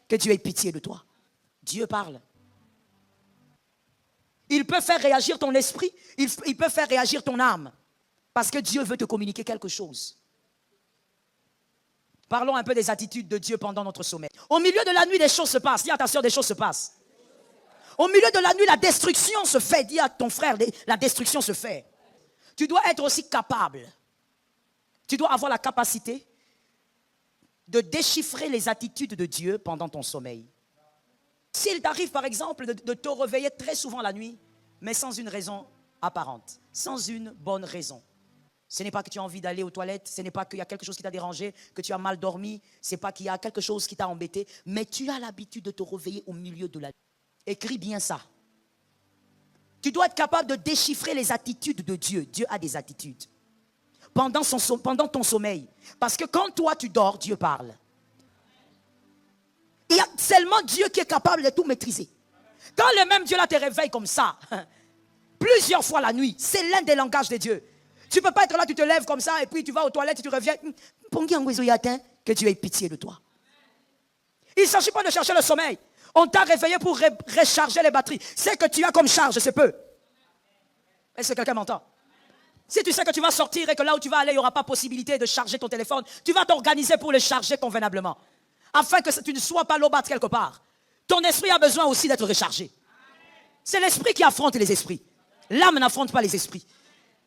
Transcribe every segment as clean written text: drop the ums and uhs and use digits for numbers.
que Dieu ait pitié de toi. Dieu parle. Il peut faire réagir ton esprit, il peut faire réagir ton âme. Parce que Dieu veut te communiquer quelque chose. Parlons un peu des attitudes de Dieu pendant notre sommeil. Au milieu de la nuit, des choses se passent. Dis à ta soeur, des choses se passent. Au milieu de la nuit, la destruction se fait. Dis à ton frère, la destruction se fait. Tu dois être aussi capable. Tu dois avoir la capacité de déchiffrer les attitudes de Dieu pendant ton sommeil. S'il t'arrive par exemple de te réveiller très souvent la nuit, mais sans une raison apparente, sans une bonne raison. Ce n'est pas que tu as envie d'aller aux toilettes, ce n'est pas qu'il y a quelque chose qui t'a dérangé, que tu as mal dormi, ce n'est pas qu'il y a quelque chose qui t'a embêté, mais tu as l'habitude de te réveiller au milieu de la nuit. Écris bien ça. Tu dois être capable de déchiffrer les attitudes de Dieu. Dieu a des attitudes. Pendant ton sommeil. Parce que quand toi tu dors, Dieu parle. Il y a seulement Dieu qui est capable de tout maîtriser. Quand le même Dieu là te réveille comme ça, plusieurs fois la nuit, c'est l'un des langages de Dieu. Tu ne peux pas être là, tu te lèves comme ça et puis tu vas aux toilettes et tu reviens. Que Dieu ait pitié de toi. Il ne s'agit pas de chercher le sommeil. On t'a réveillé pour recharger les batteries. C'est que tu as comme charge, c'est peu. Est-ce que quelqu'un m'entend? Si tu sais que tu vas sortir et que là où tu vas aller, il n'y aura pas possibilité de charger ton téléphone, tu vas t'organiser pour le charger convenablement. Afin que tu ne sois pas lobat quelque part. Ton esprit a besoin aussi d'être rechargé. C'est l'esprit qui affronte les esprits. L'âme n'affronte pas les esprits.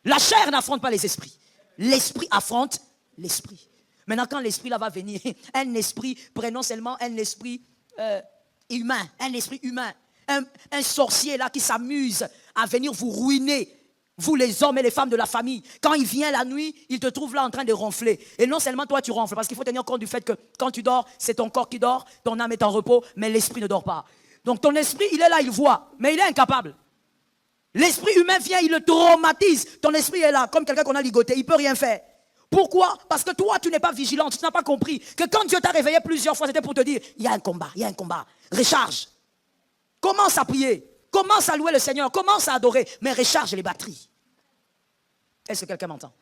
La chair n'affronte pas les esprits. L'esprit affronte l'esprit. Maintenant, quand l'esprit là va venir, un esprit, prenons seulement un esprit humain, un esprit humain, un sorcier là qui s'amuse à venir vous ruiner, vous les hommes et les femmes de la famille. Quand il vient la nuit, il te trouve là en train de ronfler. Et non seulement toi tu ronfles, parce qu'il faut tenir compte du fait que quand tu dors, c'est ton corps qui dort, ton âme est en repos, mais l'esprit ne dort pas. Donc ton esprit, il est là, il voit, mais il est incapable. L'esprit humain vient, il le traumatise. Ton esprit est là, comme quelqu'un qu'on a ligoté, il ne peut rien faire. Pourquoi? Parce que toi, tu n'es pas vigilant, tu n'as pas compris que quand Dieu t'a réveillé plusieurs fois, c'était pour te dire, il y a un combat, recharge. Commence à prier, commence à louer le Seigneur, commence à adorer, mais recharge les batteries. Est-ce que quelqu'un m'entend?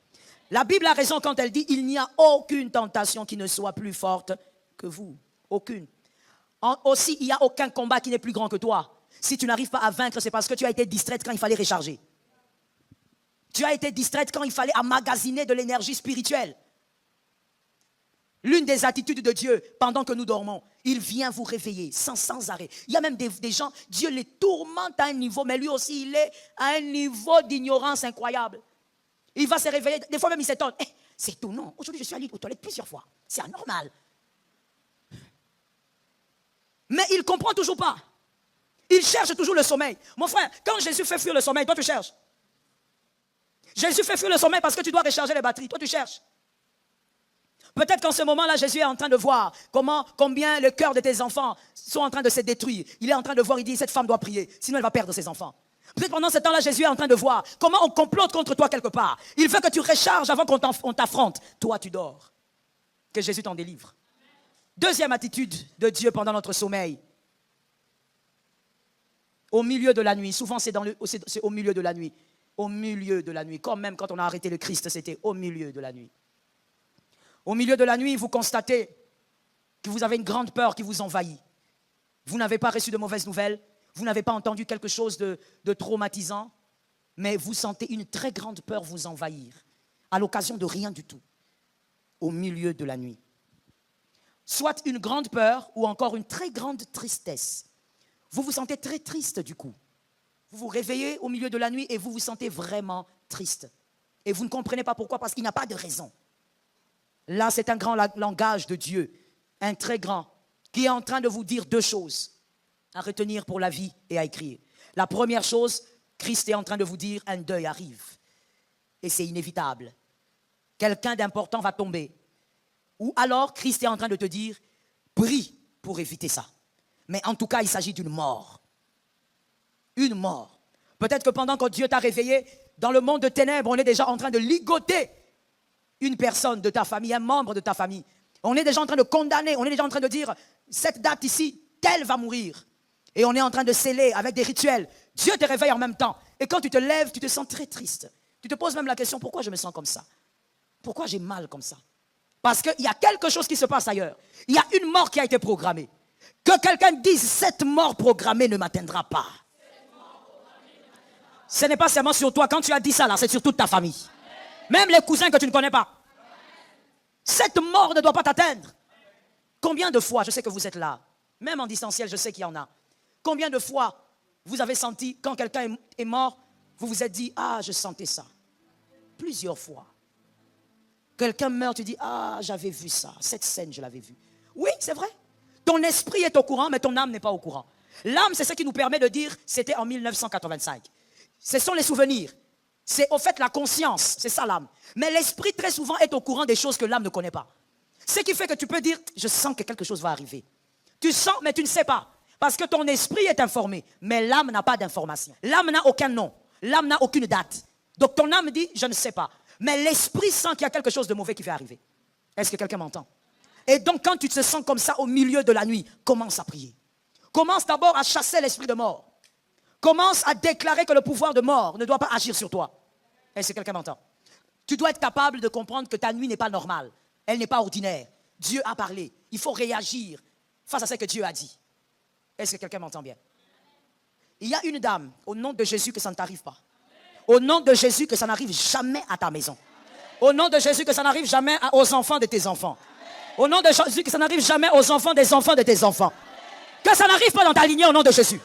La Bible a raison quand elle dit, il n'y a aucune tentation qui ne soit plus forte que vous. Aucune. Aussi, il n'y a aucun combat qui n'est plus grand que toi. Si tu n'arrives pas à vaincre, c'est parce que tu as été distraite quand il fallait recharger. Tu as été distraite quand il fallait emmagasiner de l'énergie spirituelle. L'une des attitudes de Dieu, pendant que nous dormons, il vient vous réveiller sans arrêt. Il y a même des gens, Dieu les tourmente à un niveau, mais lui aussi, il est à un niveau d'ignorance incroyable. Il va se réveiller, des fois même il s'étonne. C'est tout, non. Aujourd'hui, je suis allé aux toilettes plusieurs fois. C'est anormal. Mais il ne comprend toujours pas. Il cherche toujours le sommeil. Mon frère, quand Jésus fait fuir le sommeil, toi tu cherches. Jésus fait fuir le sommeil parce que tu dois recharger les batteries. Toi tu cherches. Peut-être qu'en ce moment-là, Jésus est en train de voir combien le cœur de tes enfants sont en train de se détruire. Il est en train de voir, il dit, cette femme doit prier, sinon elle va perdre ses enfants. Peut-être pendant ce temps-là, Jésus est en train de voir comment on complote contre toi quelque part. Il veut que tu recharges avant qu'on t'affronte. Toi, tu dors. Que Jésus t'en délivre. Deuxième attitude de Dieu pendant notre sommeil. Au milieu de la nuit. Souvent, c'est au milieu de la nuit. Au milieu de la nuit. Comme même quand on a arrêté le Christ, c'était au milieu de la nuit. Au milieu de la nuit, vous constatez que vous avez une grande peur qui vous envahit. Vous n'avez pas reçu de mauvaises nouvelles. Vous n'avez pas entendu quelque chose de traumatisant. Mais vous sentez une très grande peur vous envahir. À l'occasion de rien du tout. Au milieu de la nuit. Soit une grande peur ou encore une très grande tristesse. Vous vous sentez très triste du coup. Vous vous réveillez au milieu de la nuit et vous vous sentez vraiment triste. Et vous ne comprenez pas pourquoi, parce qu'il n'y a pas de raison. Là, c'est un grand langage de Dieu, un très grand, qui est en train de vous dire deux choses à retenir pour la vie et à écrire. La première chose, Christ est en train de vous dire, un deuil arrive. Et c'est inévitable. Quelqu'un d'important va tomber. Ou alors, Christ est en train de te dire, prie pour éviter ça. Mais en tout cas, il s'agit d'une mort. Une mort. Peut-être que pendant que Dieu t'a réveillé, dans le monde de ténèbres, on est déjà en train de ligoter une personne de ta famille, un membre de ta famille. On est déjà en train de condamner, on est déjà en train de dire, cette date ici, telle va mourir. Et on est en train de sceller avec des rituels. Dieu te réveille en même temps. Et quand tu te lèves, tu te sens très triste. Tu te poses même la question, pourquoi je me sens comme ça? Pourquoi j'ai mal comme ça? Parce qu'il y a quelque chose qui se passe ailleurs. Il y a une mort qui a été programmée. Que quelqu'un dise, cette mort programmée ne m'atteindra pas. Ce n'est pas seulement sur toi. Quand tu as dit ça, là, c'est sur toute ta famille. Même les cousins que tu ne connais pas. Cette mort ne doit pas t'atteindre. Combien de fois, je sais que vous êtes là, même en distanciel, je sais qu'il y en a. Combien de fois vous avez senti, quand quelqu'un est mort, vous vous êtes dit, ah, je sentais ça. Plusieurs fois. Quelqu'un meurt, tu dis, ah, j'avais vu ça. Cette scène, je l'avais vue. Oui, c'est vrai. Ton esprit est au courant, mais ton âme n'est pas au courant. L'âme, c'est ce qui nous permet de dire, c'était en 1985. Ce sont les souvenirs. C'est au fait la conscience, c'est ça l'âme. Mais l'esprit, très souvent, est au courant des choses que l'âme ne connaît pas. Ce qui fait que tu peux dire, je sens que quelque chose va arriver. Tu sens, mais tu ne sais pas. Parce que ton esprit est informé, mais l'âme n'a pas d'information. L'âme n'a aucun nom, l'âme n'a aucune date. Donc ton âme dit, je ne sais pas. Mais l'esprit sent qu'il y a quelque chose de mauvais qui va arriver. Est-ce que quelqu'un m'entend? Et donc quand tu te sens comme ça au milieu de la nuit, commence à prier. Commence d'abord à chasser l'esprit de mort. Commence à déclarer que le pouvoir de mort ne doit pas agir sur toi. Est-ce que quelqu'un m'entend? Tu dois être capable de comprendre que ta nuit n'est pas normale. Elle n'est pas ordinaire. Dieu a parlé. Il faut réagir face à ce que Dieu a dit. Est-ce que quelqu'un m'entend bien? Il y a une dame, au nom de Jésus, que ça ne t'arrive pas. Au nom de Jésus, que ça n'arrive jamais à ta maison. Au nom de Jésus, que ça n'arrive jamais aux enfants de tes enfants. Au nom de Jésus, que ça n'arrive jamais aux enfants de tes enfants. Que ça n'arrive pas dans ta lignée au nom de Jésus.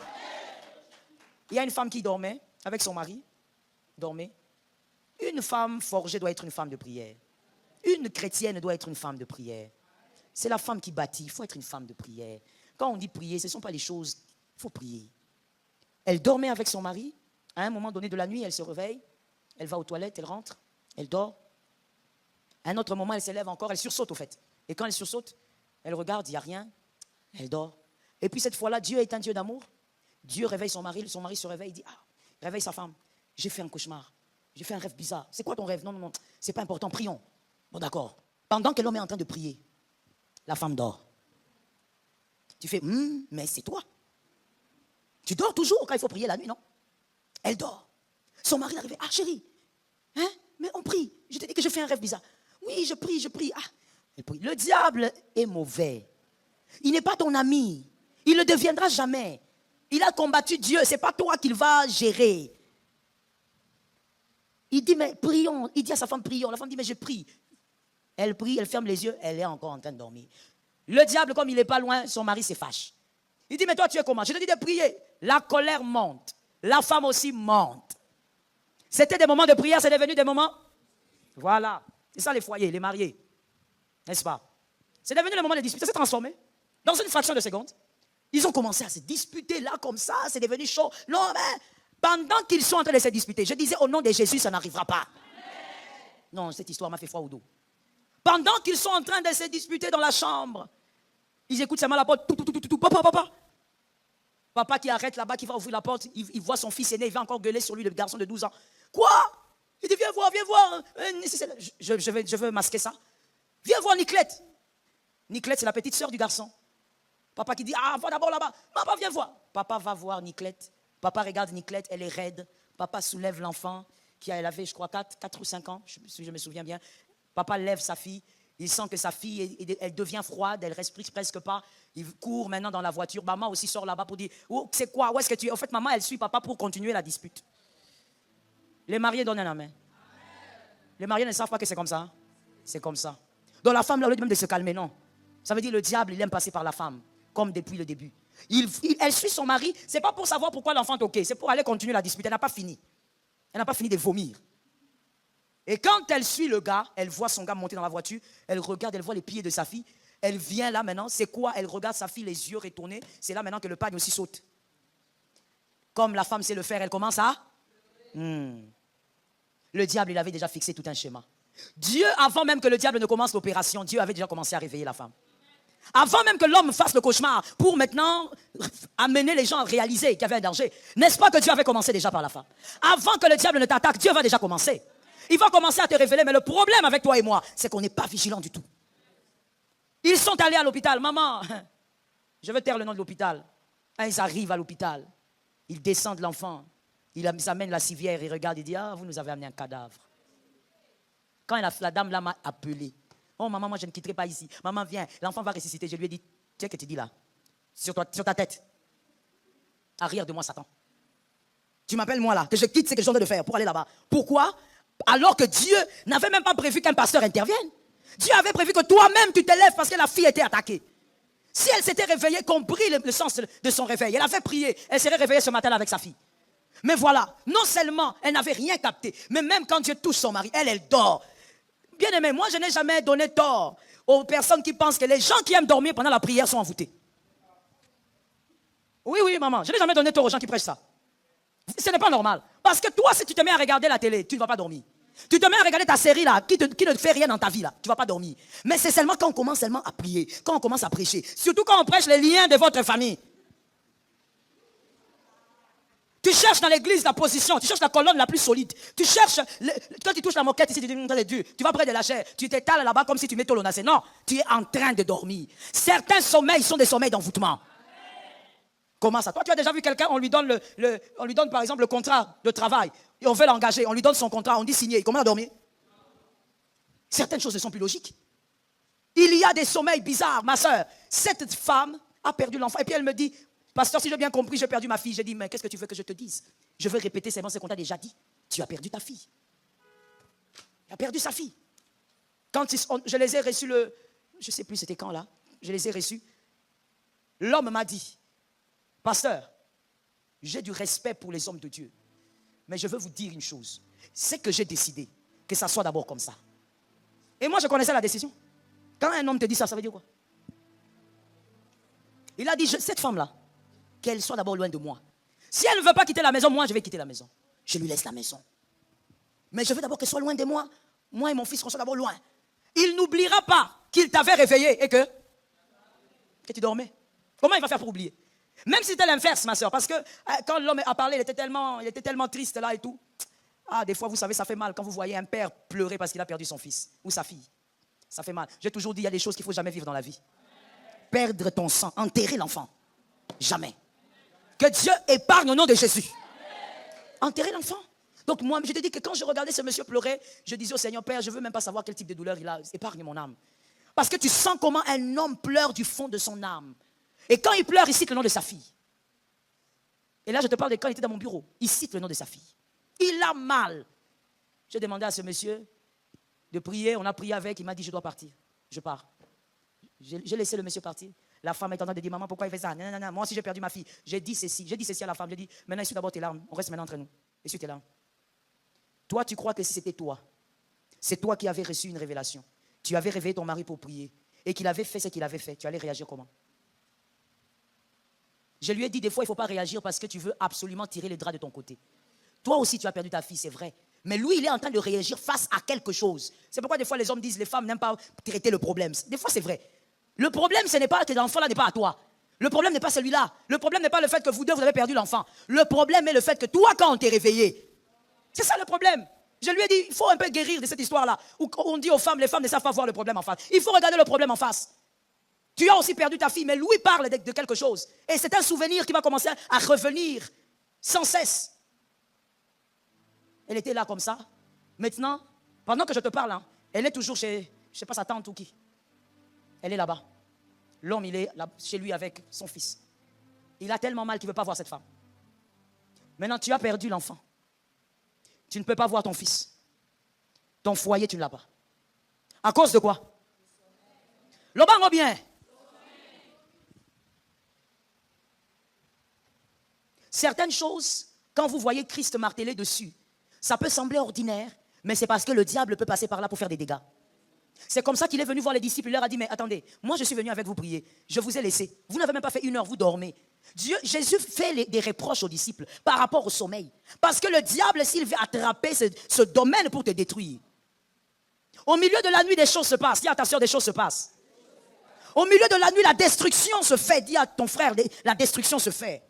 Il y a une femme qui dormait avec son mari. Dormait. Une femme forgée doit être une femme de prière. Une chrétienne doit être une femme de prière. C'est la femme qui bâtit. Il faut être une femme de prière. Quand on dit prier, ce ne sont pas les choses. Il faut prier. Elle dormait avec son mari. À un moment donné de la nuit, elle se réveille. Elle va aux toilettes, elle rentre. Elle dort. À un autre moment, elle s'élève encore. Elle sursaute au fait. Et quand elle sursaute, elle regarde, il n'y a rien. Elle dort. Et puis cette fois-là, Dieu est un Dieu d'amour. Dieu réveille son mari se réveille, il dit, ah, réveille sa femme. J'ai fait un cauchemar. J'ai fait un rêve bizarre. C'est quoi ton rêve? Non, non, non, c'est pas important, prions. Bon, d'accord. Pendant que l'homme est en train de prier, la femme dort. Tu fais, mais c'est toi. Tu dors toujours quand il faut prier la nuit, non? Elle dort. Son mari est arrivé, ah chérie, hein? Mais on prie. Je te dis que je fais un rêve bizarre. Oui, je prie. Ah, elle prie. Le diable est mauvais. Il n'est pas ton ami. Il ne le deviendra jamais. Il a combattu Dieu. Ce n'est pas toi qu'il va gérer. Il dit, mais prions. Il dit à sa femme, prions. La femme dit, mais je prie. Elle prie, elle ferme les yeux. Elle est encore en train de dormir. Le diable, comme il n'est pas loin, son mari se fâche. Il dit, mais toi, tu es comment? Je te dis de prier. La colère monte. La femme aussi monte. C'était des moments de prière, c'est devenu des moments. Voilà. C'est ça les foyers, les mariés. N'est-ce pas? C'est devenu le moment de dispute. Ça s'est transformé. Dans une fraction de seconde, ils ont commencé à se disputer là comme ça. C'est devenu chaud. Non, mais pendant qu'ils sont en train de se disputer, je disais au nom de Jésus, ça n'arrivera pas. Non, cette histoire m'a fait froid au dos. Pendant qu'ils sont en train de se disputer dans la chambre, ils écoutent seulement la porte. Papa. Papa qui arrête là-bas, qui va ouvrir la porte, il voit son fils aîné, il va encore gueuler sur lui, le garçon de 12 ans. Quoi? Il dit, viens voir. Je veux masquer ça. Viens voir Niclette. Niclette, c'est la petite sœur du garçon. Papa qui dit, ah, va d'abord là-bas. Papa, viens voir. Papa va voir Niclette. Papa regarde Niclette, elle est raide. Papa soulève l'enfant, elle avait, je crois, 4 ou 5 ans, si je me souviens bien. Papa lève sa fille. Il sent que sa fille, elle devient froide, elle ne respire presque pas. Il court maintenant dans la voiture. Maman aussi sort là-bas pour dire, oh, c'est quoi? Où est-ce que tu es? En fait, maman, elle suit papa pour continuer la dispute. Les mariés donnent la main. Les mariés ne savent pas que c'est comme ça. C'est comme ça. Donc la femme, là, au lieu même de se calmer, non. Ça veut dire le diable, il aime passer par la femme, comme depuis le début. Elle suit son mari, ce n'est pas pour savoir pourquoi l'enfant est OK, c'est pour aller continuer la dispute. Elle n'a pas fini. Elle n'a pas fini de vomir. Et quand elle suit le gars, elle voit son gars monter dans la voiture, elle regarde, elle voit les pieds de sa fille, elle vient là maintenant, c'est quoi? Elle regarde sa fille, les yeux retournés, c'est là maintenant que le pagne aussi saute. Comme la femme sait le faire, elle commence à... Le diable, il avait déjà fixé tout un schéma. Dieu, avant même que le diable ne commence l'opération, Dieu avait déjà commencé à réveiller la femme. Avant même que l'homme fasse le cauchemar, pour maintenant amener les gens à réaliser qu'il y avait un danger. N'est-ce pas que Dieu avait commencé déjà par la femme? Avant que le diable ne t'attaque, Dieu va déjà commencer. Il va commencer à te révéler, mais le problème avec toi et moi, c'est qu'on n'est pas vigilant du tout. Ils sont allés à l'hôpital. Maman, je vais taire le nom de l'hôpital. Ils arrivent à l'hôpital. Ils descendent l'enfant. Ils amènent la civière. Ils regardent. Ils disent, ah, vous nous avez amené un cadavre. Quand la dame là m'a appelé. Oh maman, moi je ne quitterai pas ici. Maman, viens. L'enfant va ressusciter. Je lui ai dit, tu sais ce que tu dis là? sur ta tête. Arrière de moi, Satan. Tu m'appelles moi là, que je quitte ce que je suis en train de faire pour aller là-bas. Pourquoi? Alors que Dieu n'avait même pas prévu qu'un pasteur intervienne. Dieu avait prévu que toi-même tu te lèves parce que la fille était attaquée. Si elle s'était réveillée, compris le sens de son réveil, elle avait prié, elle serait réveillée ce matin-là avec sa fille. Mais voilà, non seulement elle n'avait rien capté, mais même quand Dieu touche son mari, elle dort. Bien aimé, moi je n'ai jamais donné tort aux personnes qui pensent que les gens qui aiment dormir pendant la prière sont envoûtés. Oui, maman, je n'ai jamais donné tort aux gens qui prêchent ça. Ce n'est pas normal. Parce que toi, si tu te mets à regarder la télé, tu ne vas pas dormir. Tu te mets à regarder ta série là, qui ne te fait rien dans ta vie là, tu ne vas pas dormir. Mais c'est seulement quand on commence seulement à prier, quand on commence à prêcher. Surtout quand on prêche les liens de votre famille. Tu cherches dans l'église la position, tu cherches la colonne la plus solide. Tu cherches, quand tu touches la moquette ici, tu dis, Dieu, tu vas près de la chair, tu t'étales là-bas comme si tu mets tout l'onacé. Non, tu es en train de dormir. Certains sommeils sont des sommeils d'envoûtement. Comment ça? Toi, tu as déjà vu quelqu'un, on lui donne par exemple le contrat de travail, et on veut l'engager, on lui donne son contrat, on dit signer, il commence à dormir. Certaines choses ne sont plus logiques. Il y a des sommeils bizarres, ma soeur. Cette femme a perdu l'enfant, et puis elle me dit, pasteur, si j'ai bien compris, j'ai perdu ma fille. J'ai dit, mais qu'est-ce que tu veux que je te dise? Je veux répéter seulement ce qu'on t'a déjà dit. Tu as perdu ta fille. Il a perdu sa fille. Quand je les ai reçus je ne sais plus c'était quand là, je les ai reçus, l'homme m'a dit, pasteur, j'ai du respect pour les hommes de Dieu, mais je veux vous dire une chose, c'est que j'ai décidé que ça soit d'abord comme ça. Et moi je connaissais la décision. Quand un homme te dit ça, ça veut dire quoi? Il a dit, cette femme-là, qu'elle soit d'abord loin de moi. Si elle ne veut pas quitter la maison, moi je vais quitter la maison. Je lui laisse la maison. Mais je veux d'abord qu'elle soit loin de moi. Moi et mon fils, qu'on soit d'abord loin. Il n'oubliera pas qu'il t'avait réveillé et que tu dormais. Comment il va faire pour oublier? Même si c'était l'inverse, ma soeur, parce que quand l'homme a parlé, il était tellement triste là et tout. Ah, des fois, vous savez, ça fait mal quand vous voyez un père pleurer parce qu'il a perdu son fils ou sa fille. Ça fait mal. J'ai toujours dit, il y a des choses qu'il ne faut jamais vivre dans la vie. Perdre ton sang, enterrer l'enfant. Jamais. Que Dieu épargne au nom de Jésus. Enterrer l'enfant. Donc moi, je te dis que quand je regardais ce monsieur pleurer, je disais au Seigneur, Père, je ne veux même pas savoir quel type de douleur il a. Épargne mon âme. Parce que tu sens comment un homme pleure du fond de son âme. Et quand il pleure, il cite le nom de sa fille. Et là, je te parle de quand il était dans mon bureau. Il cite le nom de sa fille. Il a mal. J'ai demandé à ce monsieur de prier. On a prié avec. Il m'a dit, je dois partir. Je pars. J'ai laissé le monsieur partir. La femme est en train de dire, maman, pourquoi il fait ça? Non, moi aussi j'ai perdu ma fille. J'ai dit ceci à la femme. J'ai dit, maintenant essuie d'abord tes larmes. On reste maintenant entre nous. Essuie tes larmes. Toi, tu crois que si c'était toi, c'est toi qui avais reçu une révélation. Tu avais réveillé ton mari pour prier. Et qu'il avait fait ce qu'il avait fait. Tu allais réagir comment? Je lui ai dit, des fois, il ne faut pas réagir parce que tu veux absolument tirer les draps de ton côté. Toi aussi, tu as perdu ta fille, c'est vrai. Mais lui, il est en train de réagir face à quelque chose. C'est pourquoi des fois, les hommes disent, les femmes n'aiment pas traiter le problème. Des fois, c'est vrai. Le problème, ce n'est pas que l'enfant-là n'est pas à toi. Le problème n'est pas celui-là. Le problème n'est pas le fait que vous deux, vous avez perdu l'enfant. Le problème est le fait que toi, quand on t'est réveillé, c'est ça le problème. Je lui ai dit, il faut un peu guérir de cette histoire-là, où on dit aux femmes, les femmes ne savent pas voir le problème en face. Il faut regarder le problème en face. Tu as aussi perdu ta fille, mais lui parle de quelque chose. Et c'est un souvenir qui va commencer à revenir sans cesse. Elle était là comme ça. Maintenant, pendant que je te parle, hein, elle est toujours chez, je ne sais pas, sa tante ou qui. Elle est là-bas. L'homme, il est là, chez lui avec son fils. Il a tellement mal qu'il ne veut pas voir cette femme. Maintenant, tu as perdu l'enfant. Tu ne peux pas voir ton fils. Ton foyer, tu ne l'as pas. À cause de quoi? Le bango bien. Certaines choses, quand vous voyez Christ martelé dessus, ça peut sembler ordinaire, mais c'est parce que le diable peut passer par là pour faire des dégâts. C'est comme ça qu'il est venu voir les disciples. Il leur a dit, mais attendez, moi je suis venu avec vous prier. Je vous ai laissé. Vous n'avez même pas fait 1 heure, vous dormez. Jésus fait des reproches aux disciples par rapport au sommeil. Parce que le diable, s'il veut attraper ce domaine pour te détruire. Au milieu de la nuit, des choses se passent. Dis à ta soeur, des choses se passent. Au milieu de la nuit, la destruction se fait. Dis à ton frère, la destruction se fait.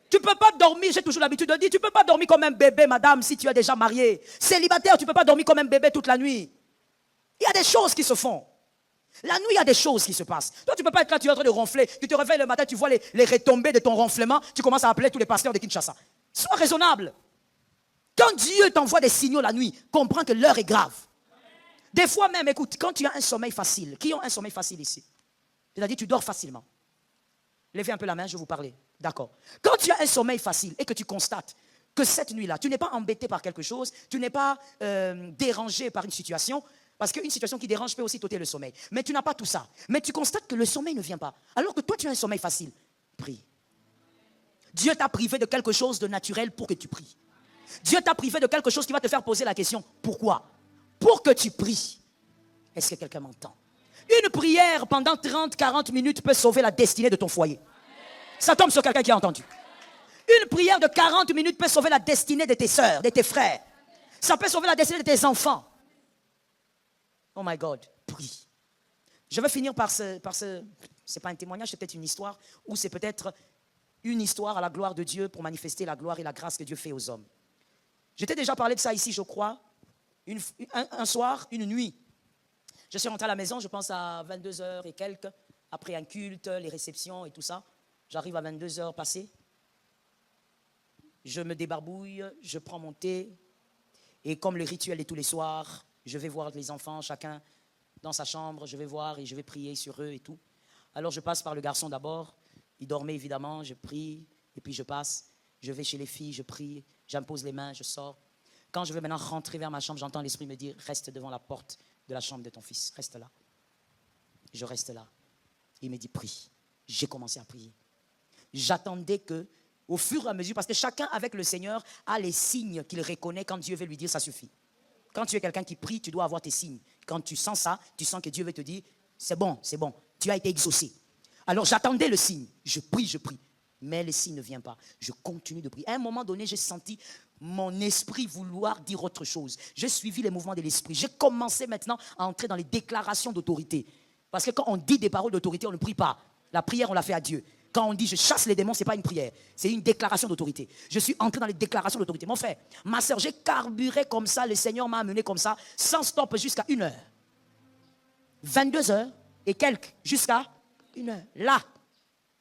Tu ne peux pas dormir, j'ai toujours l'habitude de dire, tu ne peux pas dormir comme un bébé, madame, si tu es déjà marié. Célibataire, tu ne peux pas dormir comme un bébé toute la nuit. Il y a des choses qui se font. La nuit, il y a des choses qui se passent. Toi, tu ne peux pas être là, tu es en train de ronfler. Tu te réveilles le matin, tu vois les retombées de ton ronflement. Tu commences à appeler tous les pasteurs de Kinshasa. Sois raisonnable. Quand Dieu t'envoie des signaux la nuit, comprends que l'heure est grave. Des fois même, écoute, quand tu as un sommeil facile, qui ont un sommeil facile ici? C'est-à-dire tu dors facilement. Levez un peu la main, je vais vous parler. D'accord. Quand tu as un sommeil facile et que tu constates que cette nuit-là, tu n'es pas embêté par quelque chose, tu n'es pas dérangé par une situation, parce qu'une situation qui dérange peut aussi t'ôter le sommeil. Mais tu n'as pas tout ça. Mais tu constates que le sommeil ne vient pas. Alors que toi, tu as un sommeil facile. Prie. Dieu t'a privé de quelque chose de naturel pour que tu pries. Dieu t'a privé de quelque chose qui va te faire poser la question. Pourquoi? Pour que tu pries. Est-ce que quelqu'un m'entend? Une prière pendant 30-40 minutes peut sauver la destinée de ton foyer. Ça tombe sur quelqu'un qui a entendu. Une prière de 40 minutes peut sauver la destinée de tes sœurs, de tes frères. Ça peut sauver la destinée de tes enfants. Oh my God, prie. Je vais finir par ce c'est pas un témoignage, c'est peut-être une histoire, ou c'est peut-être une histoire à la gloire de Dieu pour manifester la gloire et la grâce que Dieu fait aux hommes. Je t'ai déjà parlé de ça ici, je crois, un soir, une nuit. Je suis rentré à la maison, je pense à 22h et quelques, après un culte, les réceptions et tout ça. J'arrive à 22h passées. Je me débarbouille, je prends mon thé. Et comme le rituel est tous les soirs, je vais voir les enfants, chacun dans sa chambre. Je vais voir et je vais prier sur eux et tout. Alors je passe par le garçon d'abord. Il dormait évidemment, je prie. Et puis je passe. Je vais chez les filles, je prie. J'impose les mains, je sors. Quand je vais maintenant rentrer vers ma chambre, j'entends l'Esprit me dire, reste devant la porte de la chambre de ton fils. Reste là. Je reste là. Il me dit, prie. J'ai commencé à prier. J'attendais que, au fur et à mesure, parce que chacun avec le Seigneur a les signes qu'il reconnaît quand Dieu veut lui dire, ça suffit. Quand tu es quelqu'un qui prie, tu dois avoir tes signes. Quand tu sens ça, tu sens que Dieu veut te dire, c'est bon, tu as été exaucé. Alors j'attendais le signe. Je prie. Mais le signe ne vient pas. Je continue de prier. À un moment donné, j'ai senti mon esprit vouloir dire autre chose. J'ai suivi les mouvements de l'esprit. J'ai commencé maintenant à entrer dans les déclarations d'autorité. Parce que quand on dit des paroles d'autorité, on ne prie pas. La prière, on la fait à Dieu. Quand on dit je chasse les démons, ce n'est pas une prière. C'est une déclaration d'autorité. Je suis entré dans les déclarations d'autorité. Mon frère, ma soeur, j'ai carburé comme ça. Le Seigneur m'a amené comme ça, sans stop, jusqu'à 1h. 22h et quelques, jusqu'à 1h. Là,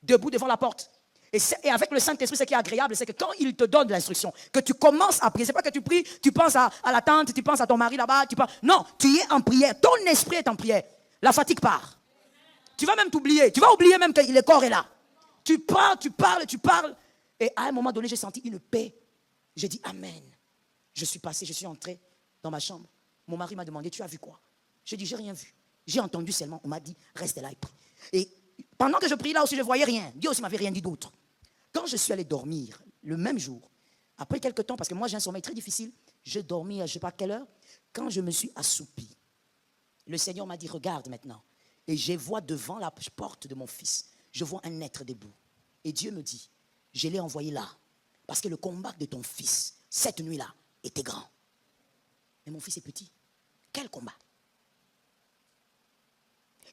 debout devant la porte. Et avec le Saint-Esprit, ce qui est agréable, c'est que quand il te donne de l'instruction, que tu commences à prier, ce n'est pas que tu pries, tu penses à la tante, tu penses à ton mari là-bas, non, tu es en prière, ton esprit est en prière. La fatigue part. Tu vas même t'oublier, tu vas oublier même que le corps est là. Tu parles, et à un moment donné, j'ai senti une paix. J'ai dit Amen. Je suis entré dans ma chambre. Mon mari m'a demandé, tu as vu quoi? J'ai dit, j'ai rien vu. J'ai entendu seulement, on m'a dit, reste là et prie. Et pendant que je priais là aussi, je ne voyais rien. Dieu aussi ne m'avait rien dit d'autre. Quand je suis allé dormir, le même jour, après quelques temps, parce que moi j'ai un sommeil très difficile, je dormis à je ne sais pas quelle heure, quand je me suis assoupi, le Seigneur m'a dit, regarde maintenant. Et je vois devant la porte de mon fils, je vois un être debout. Et Dieu me dit, je l'ai envoyé là, parce que le combat de ton fils, cette nuit-là, était grand. Mais mon fils est petit. Quel combat?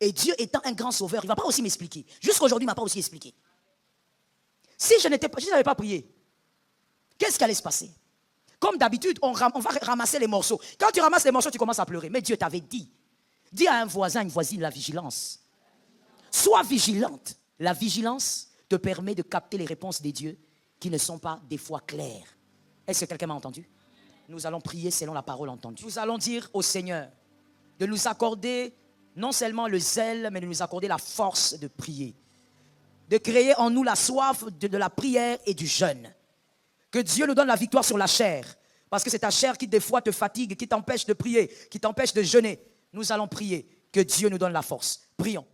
Et Dieu étant un grand sauveur, il ne va pas aussi m'expliquer. Jusqu'aujourd'hui, il ne m'a pas aussi expliqué. Si je n'avais pas prié, qu'est-ce qui allait se passer? Comme d'habitude, on va ramasser les morceaux. Quand tu ramasses les morceaux, tu commences à pleurer. Mais Dieu t'avait dit. Dis à un voisin, une voisine, la vigilance. Sois vigilante. La vigilance te permet de capter les réponses des dieux qui ne sont pas des fois claires. Est-ce que quelqu'un m'a entendu? Nous allons prier selon la parole entendue. Nous allons dire au Seigneur de nous accorder non seulement le zèle, mais de nous accorder la force de prier. De créer en nous la soif de la prière et du jeûne. Que Dieu nous donne la victoire sur la chair. Parce que c'est ta chair qui des fois te fatigue, qui t'empêche de prier, qui t'empêche de jeûner. Nous allons prier. Que Dieu nous donne la force. Prions.